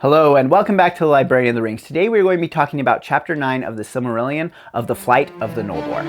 Hello and welcome back to the Librarian of the Rings. Today we're going to be talking about Chapter 9 of the Silmarillion of the Flight of the Noldor.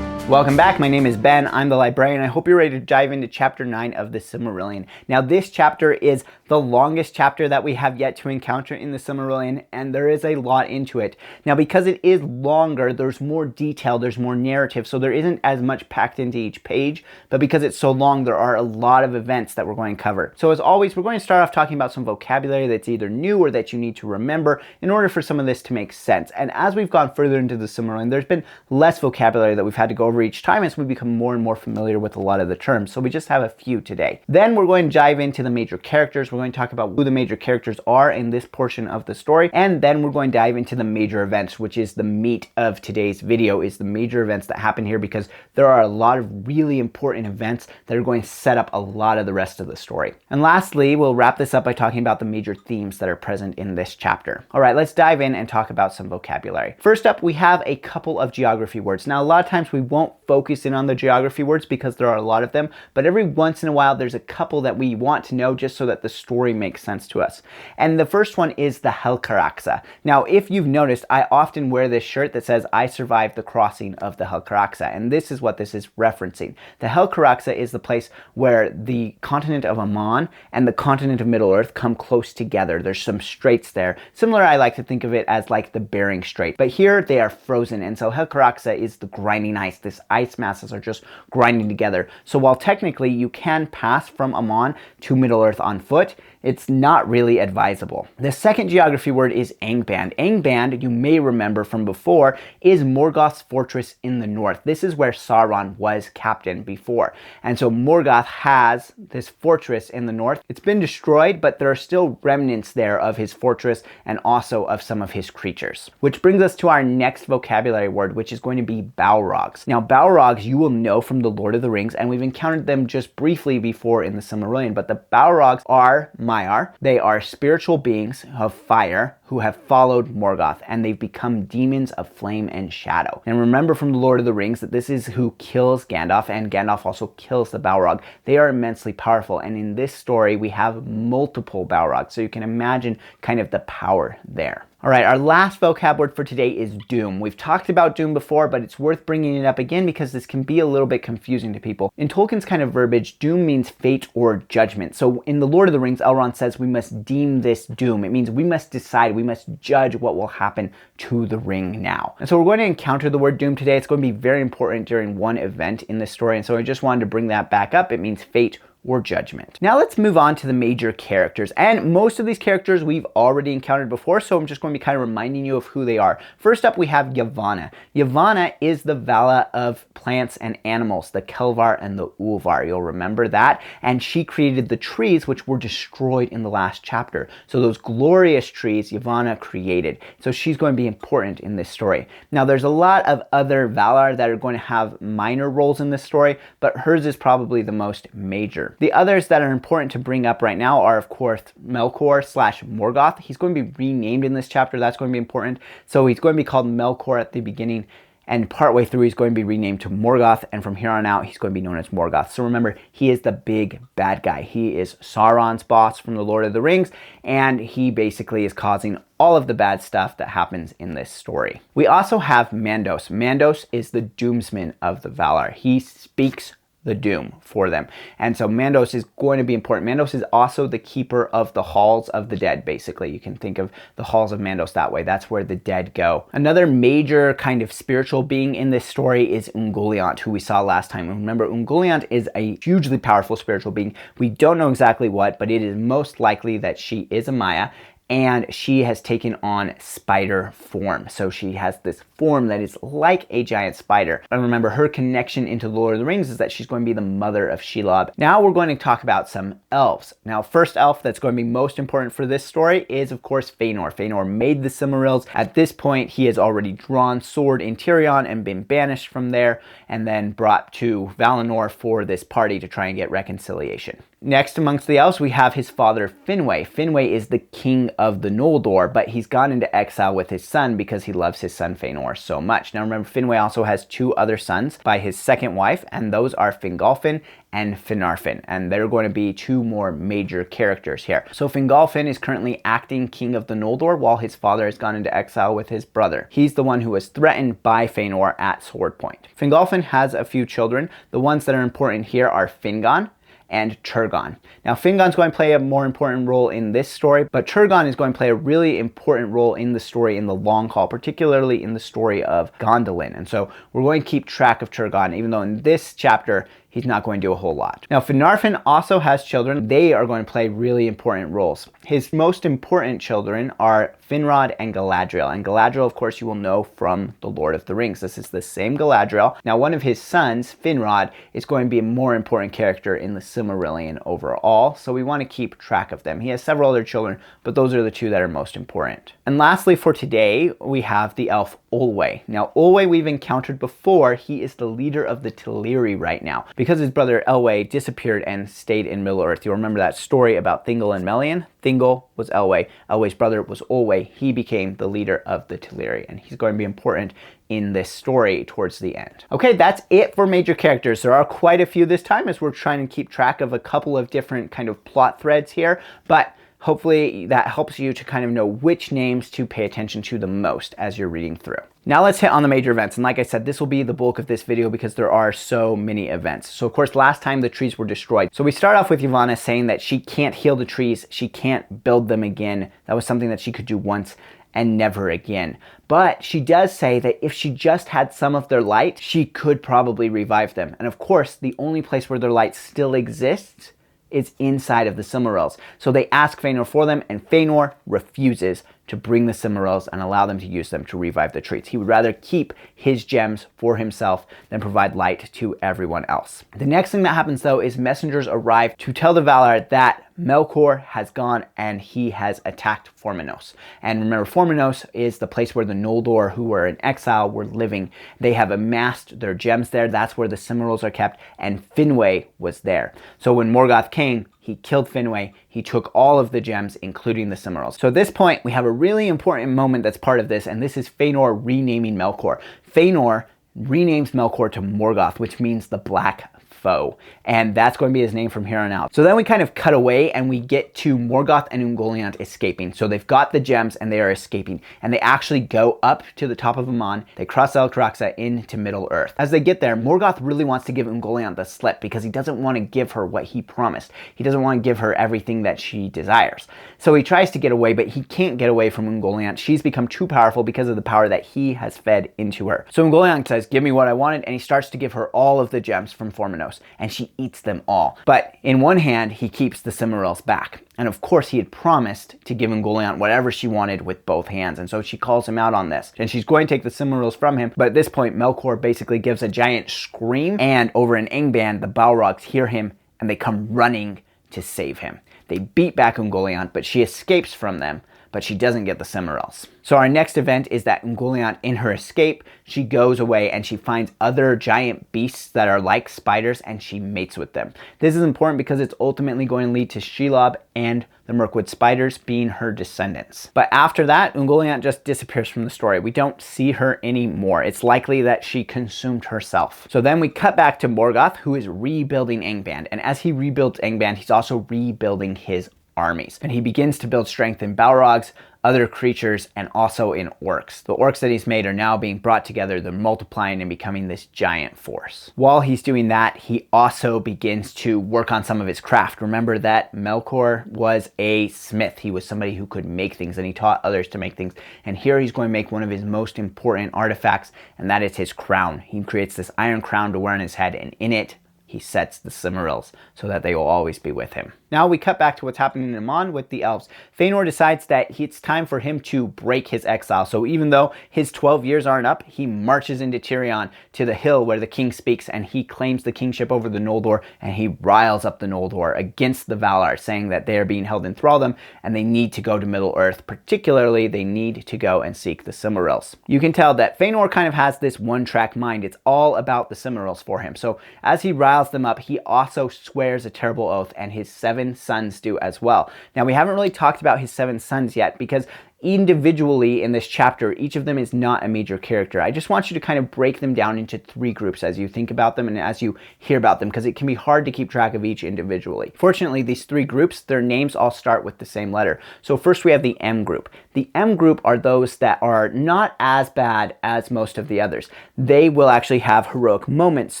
Welcome back, my name is Ben, I'm the Librarian. I hope you're ready to dive into Chapter 9 of the Silmarillion. Now this chapter is the longest chapter that we have yet to encounter in the Silmarillion, and there is a lot into it. Now because it is longer, there's more detail, there's more narrative, so there isn't as much packed into each page, but because it's so long, there are a lot of events that we're going to cover. So as always, we're going to start off talking about some vocabulary that's either new or that you need to remember in order for some of this to make sense. And as we've gone further into the Silmarillion, there's been less vocabulary that we've had to go over each time as we become more and more familiar with a lot of the terms. So we just have a few today. Then we're going to dive into the major characters. We're going to talk about who the major characters are in this portion of the story. And then we're going to dive into the major events, which is the meat of today's video, is the major events that happen here, because there are a lot of really important events that are going to set up a lot of the rest of the story. And lastly, we'll wrap this up by talking about the major themes that are present in this chapter. All right, let's dive in and talk about some vocabulary. First up, we have a couple of geography words. Now, a lot of times we won't focus in on the geography words because there are a lot of them, but every once in a while there's a couple that we want to know just so that the story makes sense to us. And the first one is the Helcaraxa. Now, if you've noticed, I often wear this shirt that says, "I survived the crossing of the Helcaraxa," and this is what this is referencing. The Helcaraxa is the place where the continent of Aman and the continent of Middle-earth come close together. There's some straits there. Similar, I like to think of it as like the Bering Strait, but here they are frozen, and so Helcaraxa is the grinding ice. This ice masses are just grinding together. So while technically you can pass from Aman to Middle-earth on foot, it's not really advisable. The second geography word is Angband. Angband, you may remember from before, is Morgoth's fortress in the north. This is where Sauron was captain before. And so Morgoth has this fortress in the north. It's been destroyed, but there are still remnants there of his fortress and also of some of his creatures. Which brings us to our next vocabulary word, which is going to be Balrogs. Now, Balrogs you will know from the Lord of the Rings, and we've encountered them just briefly before in the Silmarillion, but the Balrogs are Maiar. They are spiritual beings of fire who have followed Morgoth, and they've become demons of flame and shadow. And remember from the Lord of the Rings that this is who kills Gandalf, and Gandalf also kills the Balrog. They are immensely powerful, and in this story we have multiple Balrogs, so you can imagine kind of the power there. All right, our last vocab word for today is doom. We've talked about doom before, but it's worth bringing it up again because this can be a little bit confusing to people. In Tolkien's kind of verbiage, doom means fate or judgment. So in the Lord of the Rings, Elrond says we must deem this doom. It means we must decide, we must judge what will happen to the ring now. And so we're going to encounter the word doom today. It's going to be very important during one event in this story, and so I just wanted to bring that back up. It means fate or judgment. Now let's move on to the major characters, and most of these characters we've already encountered before, so I'm just going to be kind of reminding you of who they are. First up, we have Yavanna. Yavanna is the Vala of plants and animals, the Kelvar and the Ulvar. You'll remember that, and she created the trees which were destroyed in the last chapter. So those glorious trees Yavanna created. So she's going to be important in this story. Now there's a lot of other Valar that are going to have minor roles in this story, but hers is probably the most major. The others that are important to bring up right now are, of course, Melkor / Morgoth. He's going to be renamed in this chapter. That's going to be important. So he's going to be called Melkor at the beginning, and partway through he's going to be renamed to Morgoth, and from here on out he's going to be known as Morgoth. So remember, he is the big bad guy. He is Sauron's boss from the Lord of the Rings, and he basically is causing all of the bad stuff that happens in this story. We also have Mandos. Mandos is the doomsman of the Valar. He speaks the doom for them. And so Mandos is going to be important. Mandos is also the keeper of the halls of the dead, basically. You can think of the halls of Mandos that way. That's where the dead go. Another major kind of spiritual being in this story is Ungoliant, who we saw last time. And remember, Ungoliant is a hugely powerful spiritual being. We don't know exactly what, but it is most likely that she is a Maya, and she has taken on spider form. So she has this form that is like a giant spider. And remember, her connection into the Lord of the Rings is that she's going to be the mother of Shelob. Now we're going to talk about some elves. Now, first elf that's going to be most important for this story is, of course, Feanor. Feanor made the Silmarils. At this point, he has already drawn sword in Tirion and been banished from there, and then brought to Valinor for this party to try and get reconciliation. Next amongst the elves, we have his father, Finwë. Finwë is the king of the Noldor, but he's gone into exile with his son because he loves his son Feanor so much. Now remember, Finwë also has two other sons by his second wife, and those are Fingolfin and Finarfin, and they're going to be two more major characters here. So Fingolfin is currently acting king of the Noldor while his father has gone into exile with his brother. He's the one who was threatened by Feanor at sword point. Fingolfin has a few children. The ones that are important here are Fingon and Turgon. Now Fingon's going to play a more important role in this story, but Turgon is going to play a really important role in the story in the long haul, particularly in the story of Gondolin. And so we're going to keep track of Turgon, even though in this chapter he's not going to do a whole lot. Now Finarfin also has children. They are going to play really important roles. His most important children are Finrod and Galadriel. And Galadriel, of course, you will know from The Lord of the Rings. This is the same Galadriel. Now one of his sons, Finrod, is going to be a more important character in the Silmarillion overall, so we want to keep track of them. He has several other children, but those are the two that are most important. And lastly for today, we have the elf Olwe. Now Olwe we've encountered before. He is the leader of the Teleri right now, because his brother Elwë disappeared and stayed in Middle-earth. You'll remember that story about Thingol and Melian. Thingol was Elwë. Elwë's brother was Olwe. He became the leader of the Teleri, and he's going to be important in this story towards the end. Okay, that's it for major characters. There are quite a few this time as we're trying to keep track of a couple of different kind of plot threads here, but hopefully that helps you to kind of know which names to pay attention to the most as you're reading through. Now let's hit on the major events. And like I said, this will be the bulk of this video because there are so many events. So of course, last time the trees were destroyed. So we start off with Yavanna saying that she can't heal the trees. She can't build them again. That was something that she could do once and never again. But she does say that if she just had some of their light, she could probably revive them. And of course, the only place where their light still exists is inside of the Silmarils. So they ask Feanor for them, and Feanor refuses to bring the Silmarils and allow them to use them to revive the trees. He would rather keep his gems for himself than provide light to everyone else. The next thing that happens though is messengers arrive to tell the Valar that Melkor has gone and he has attacked Formenos. And remember, Formenos is the place where the Noldor who were in exile were living. They have amassed their gems there. That's where the Silmarils are kept, and Finwë was there. So when Morgoth came, he killed Finwë. He took all of the gems, including the Silmarils. So at this point, we have a really important moment that's part of this, and this is Feanor renaming Melkor. Feanor renames Melkor to Morgoth, which means the Black Foe, and that's going to be his name from here on out. So then we kind of cut away and we get to Morgoth and Ungoliant escaping. So they've got the gems and they are escaping, and they actually go up to the top of Aman. They cross Elkraxa into Middle-earth. As they get there, Morgoth really wants to give Ungoliant the slip because he doesn't want to give her what he promised. He doesn't want to give her everything that she desires. So he tries to get away, but he can't get away from Ungoliant. She's become too powerful because of the power that he has fed into her. So Ungoliant says, "Give me what I wanted," and he starts to give her all of the gems from Formenos, and she eats them all. But in one hand, he keeps the Silmarils back. And of course, he had promised to give Ungoliant whatever she wanted with both hands. And so she calls him out on this. And she's going to take the Silmarils from him. But at this point, Melkor basically gives a giant scream. And over in Angband, the Balrogs hear him and they come running to save him. They beat back Ungoliant, but she escapes from them. But she doesn't get the Silmarils. So our next event is that Ungoliant, in her escape, she goes away and she finds other giant beasts that are like spiders, and she mates with them. This is important because it's ultimately going to lead to Shelob and the Mirkwood spiders being her descendants. But after that, Ungoliant just disappears from the story. We don't see her anymore. It's likely that she consumed herself. So then we cut back to Morgoth, who is rebuilding Angband. And as he rebuilds Angband, he's also rebuilding his armies. And he begins to build strength in Balrogs, other creatures, and also in orcs. The orcs that he's made are now being brought together. They're multiplying and becoming this giant force. While he's doing that, he also begins to work on some of his craft. Remember that Melkor was a smith. He was somebody who could make things, and he taught others to make things. And here he's going to make one of his most important artifacts, and that is his crown. He creates this iron crown to wear on his head, and in it, he sets the Silmarils so that they will always be with him. Now we cut back to what's happening in Aman with the elves. Feanor decides that it's time for him to break his exile. So even though his 12 years aren't up, he marches into Tirion to the hill where the king speaks, and he claims the kingship over the Noldor, and he riles up the Noldor against the Valar, saying that they are being held in thraldom and they need to go to Middle-earth. Particularly, they need to go and seek the Silmarils. You can tell that Feanor kind of has this one-track mind. It's all about the Silmarils for him. So as he riles riles them up, he also swears a terrible oath, and his 7 sons do as well. Now, we haven't really talked about his 7 sons yet because individually in this chapter, each of them is not a major character. I just want you to kind of break them down into 3 groups as you think about them and as you hear about them, because it can be hard to keep track of each individually. Fortunately, these 3 groups, their names all start with the same letter. So first we have the M group. The M group are those that are not as bad as most of the others. They will actually have heroic moments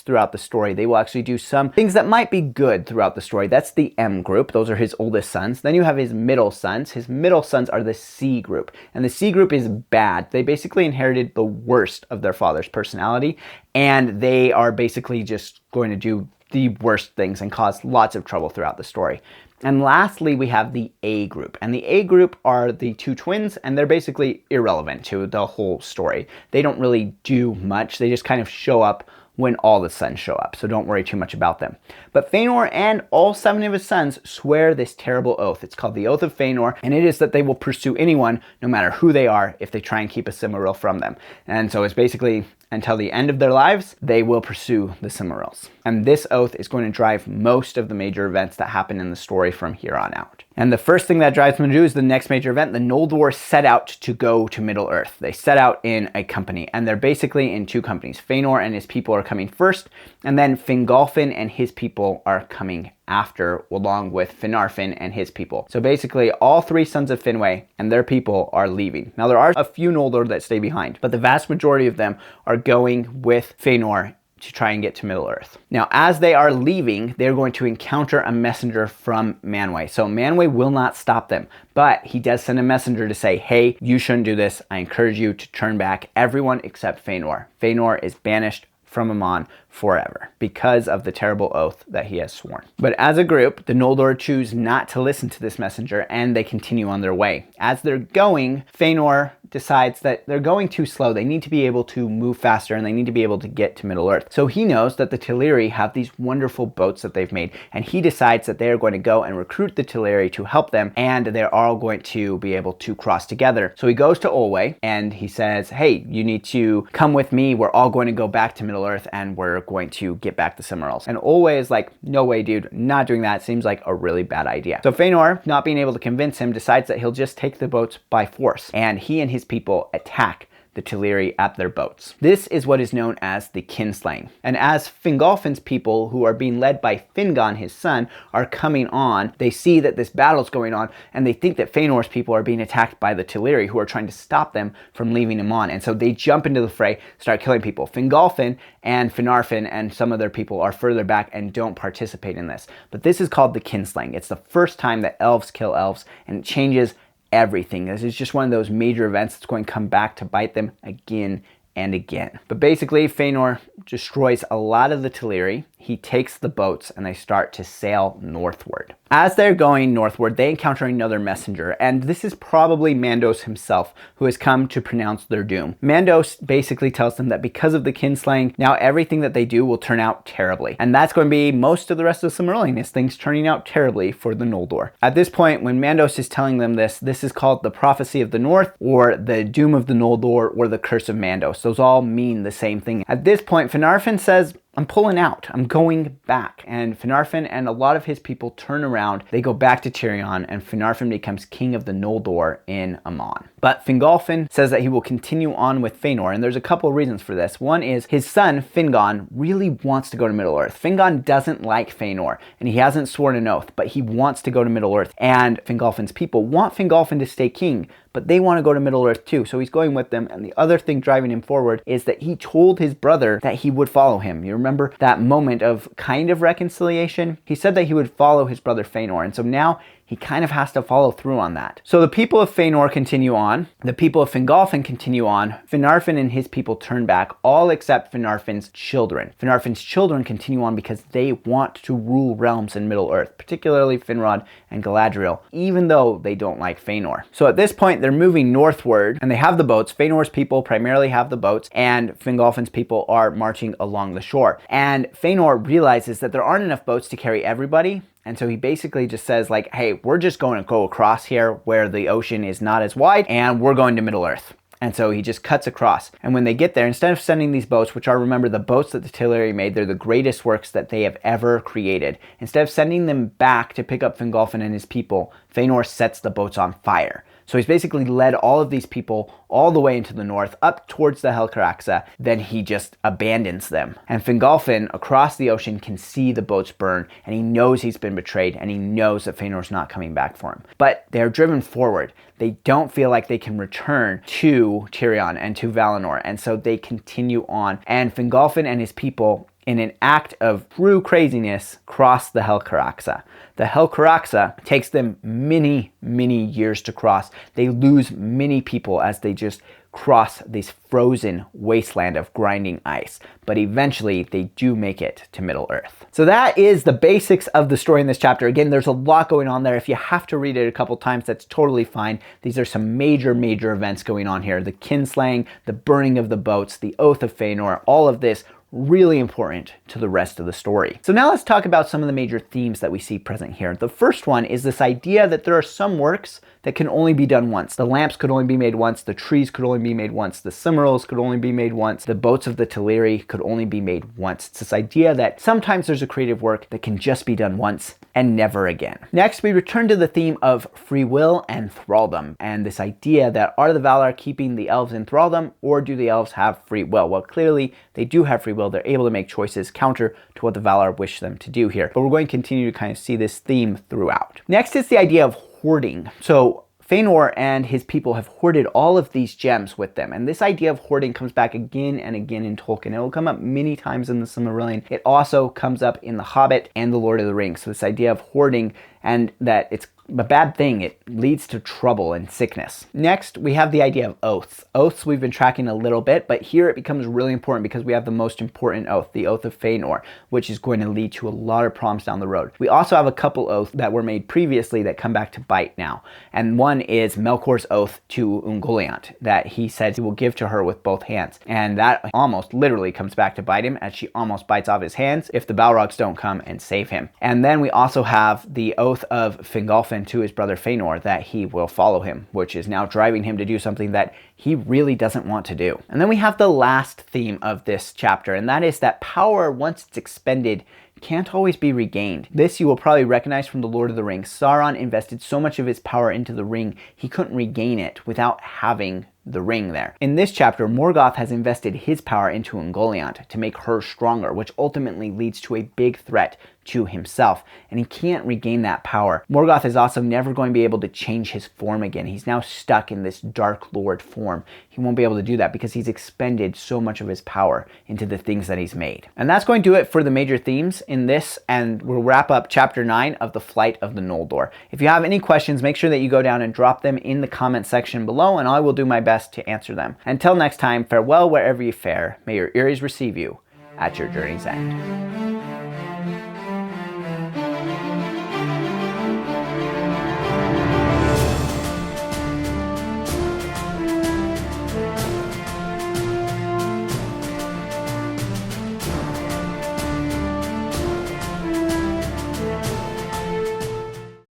throughout the story. They will actually do some things that might be good throughout the story. That's the M group. Those are his oldest sons. Then you have his middle sons. His middle sons are the C group. And the C group is bad. They basically inherited the worst of their father's personality, and they are basically just going to do the worst things and cause lots of trouble throughout the story. And lastly, we have the A group. And the A group are the 2 twins, and they're basically irrelevant to the whole story. They don't really do much. They just kind of show up when all the sons show up, so don't worry too much about them. But Feanor and all 7 of his sons swear this terrible oath. It's called the Oath of Feanor, and it is that they will pursue anyone, no matter who they are, if they try and keep a Silmaril from them. And so it's basically, until the end of their lives, they will pursue the Silmarils. And this oath is going to drive most of the major events that happen in the story from here on out. And the first thing that drives them to do is the next major event. The Noldor set out to go to Middle-earth. They set out in a company, and they're basically in 2 companies. Feanor and his people are coming first, and then Fingolfin and his people are coming after, along with Finarfin and his people. So basically, all 3 sons of Finwë and their people are leaving. Now, there are a few Noldor that stay behind, but the vast majority of them are going with Feanor to try and get to Middle-earth. Now, as they are leaving, they're going to encounter a messenger from Manwë. So Manwë will not stop them, but he does send a messenger to say, hey, you shouldn't do this. I encourage you to turn back, everyone except Feanor. Feanor is banished from Aman forever because of the terrible oath that he has sworn. But as a group, the Noldor choose not to listen to this messenger, and they continue on their way. As they're going, Feanor decides that they're going too slow. They need to be able to move faster, and they need to be able to get to Middle-earth. So he knows that the Teleri have these wonderful boats that they've made, and he decides that they are going to go and recruit the Teleri to help them, and they're all going to be able to cross together. So he goes to Olwe, and he says, hey, you need to come with me. We're all going to go back to Middle-earth, and we're going to get back to Silmarils. And Olwe is like, no way, dude, not doing that. Seems like a really bad idea. So Feanor, not being able to convince him, decides that he'll just take the boats by force, and he and his people attack the Teleri at their boats. This is what is known as the kinslaying. And as Fingolfin's people, who are being led by Fingon, his son, are coming on, they see that this battle's going on, and they think that Feanor's people are being attacked by the Teleri, who are trying to stop them from leaving him on. And so they jump into the fray, start killing people. Fingolfin and Finarfin and some of their people are further back and don't participate in this. But this is called the kinslaying. It's the first time that elves kill elves, and it changes everything. This is just one of those major events that's going to come back to bite them again and again. But basically, Feanor destroys a lot of the Teleri. He takes the boats, and they start to sail northward. As they're going northward, they encounter another messenger, and this is probably Mandos himself, who has come to pronounce their doom. Mandos basically tells them that because of the kinslaying, now everything that they do will turn out terribly. And that's going to be most of the rest of Silmarillion, is things turning out terribly for the Noldor. At this point, when Mandos is telling them this is called the Prophecy of the North, or the Doom of the Noldor, or the Curse of Mandos. Those all mean the same thing. At this point, Finarfin says, I'm pulling out. I'm going back. And Finarfin and a lot of his people turn around. They go back to Tirion, and Finarfin becomes king of the Noldor in Aman. But Fingolfin says that he will continue on with Feanor, and there's a couple of reasons for this. One is his son, Fingon, really wants to go to Middle-earth. Fingon doesn't like Feanor, and he hasn't sworn an oath, but he wants to go to Middle-earth. And Fingolfin's people want Fingolfin to stay king, but they want to go to Middle-earth too, so he's going with them. And the other thing driving him forward is that he told his brother that he would follow him. You remember that moment of kind of reconciliation? He said that he would follow his brother Feanor, and so now he kind of has to follow through on that. So the people of Feanor continue on. The people of Fingolfin continue on. Finarfin and his people turn back, all except Finarfin's children. Finarfin's children continue on because they want to rule realms in Middle-earth, particularly Finrod and Galadriel, even though they don't like Feanor. So at this point, they're moving northward, and they have the boats. Feanor's people primarily have the boats, and Fingolfin's people are marching along the shore. And Feanor realizes that there aren't enough boats to carry everybody, and so he basically just says, like, hey, we're just going to go across here where the ocean is not as wide, and we're going to Middle-earth. And so he just cuts across. And when they get there, instead of sending these boats, which are, remember, the boats that the Teleri made, they're the greatest works that they have ever created. Instead of sending them back to pick up Fingolfin and his people, Feanor sets the boats on fire. So he's basically led all of these people all the way into the north, up towards the Helcaraxa. Then he just abandons them. And Fingolfin, across the ocean, can see the boats burn, and he knows he's been betrayed, and he knows that Feanor's not coming back for him. But they're driven forward. They don't feel like they can return to Tirion and to Valinor, and so they continue on. And Fingolfin and his people, in an act of true craziness, cross the Helcaraxa. The Helcaraxa takes them many, many years to cross. They lose many people as they just cross this frozen wasteland of grinding ice. But eventually, they do make it to Middle-earth. So that is the basics of the story in this chapter. Again, there's a lot going on there. If you have to read it a couple times, that's totally fine. These are some major, major events going on here. The kinslaying, the burning of the boats, the Oath of Feanor, all of this really important to the rest of the story. So now let's talk about some of the major themes that we see present here. The first one is this idea that there are some works that can only be done once. The lamps could only be made once, the trees could only be made once, the Silmarils could only be made once, the boats of the Teleri could only be made once. It's this idea that sometimes there's a creative work that can just be done once and never again. Next, we return to the theme of free will and thraldom, and this idea that are the Valar keeping the elves in thraldom, or do the elves have free will? Well, clearly they do have free will. They're able to make choices counter to what the Valar wish them to do here. But we're going to continue to kind of see this theme throughout. Next is the idea of hoarding. So Feanor and his people have hoarded all of these gems with them. And this idea of hoarding comes back again and again in Tolkien. It will come up many times in the Silmarillion. It also comes up in The Hobbit and The Lord of the Rings. So this idea of hoarding, and that it's a bad thing. It leads to trouble and sickness. Next, we have the idea of oaths. Oaths we've been tracking a little bit, but here it becomes really important because we have the most important oath, the Oath of Feanor, which is going to lead to a lot of problems down the road. We also have a couple oaths that were made previously that come back to bite now. And one is Melkor's oath to Ungoliant, that he said he will give to her with both hands. And that almost literally comes back to bite him, as she almost bites off his hands if the Balrogs don't come and save him. And then we also have the oath of Fingolfin to his brother Feanor, that he will follow him, which is now driving him to do something that he really doesn't want to do. And then we have the last theme of this chapter, and that is that power, once it's expended, can't always be regained. This you will probably recognize from The Lord of the Rings. Sauron invested so much of his power into the ring, he couldn't regain it without having the ring there. In this chapter, Morgoth has invested his power into Ungoliant to make her stronger, which ultimately leads to a big threat to himself, and he can't regain that power. Morgoth is also never going to be able to change his form again. He's now stuck in this Dark Lord form. He won't be able to do that because he's expended so much of his power into the things that he's made. And that's going to do it for the major themes in this, and we'll wrap up chapter 9 of the Flight of the Noldor. If you have any questions, make sure that you go down and drop them in the comment section below, and I will do my best to answer them. Until next time, farewell wherever you fare. May your Eries receive you at your journey's end.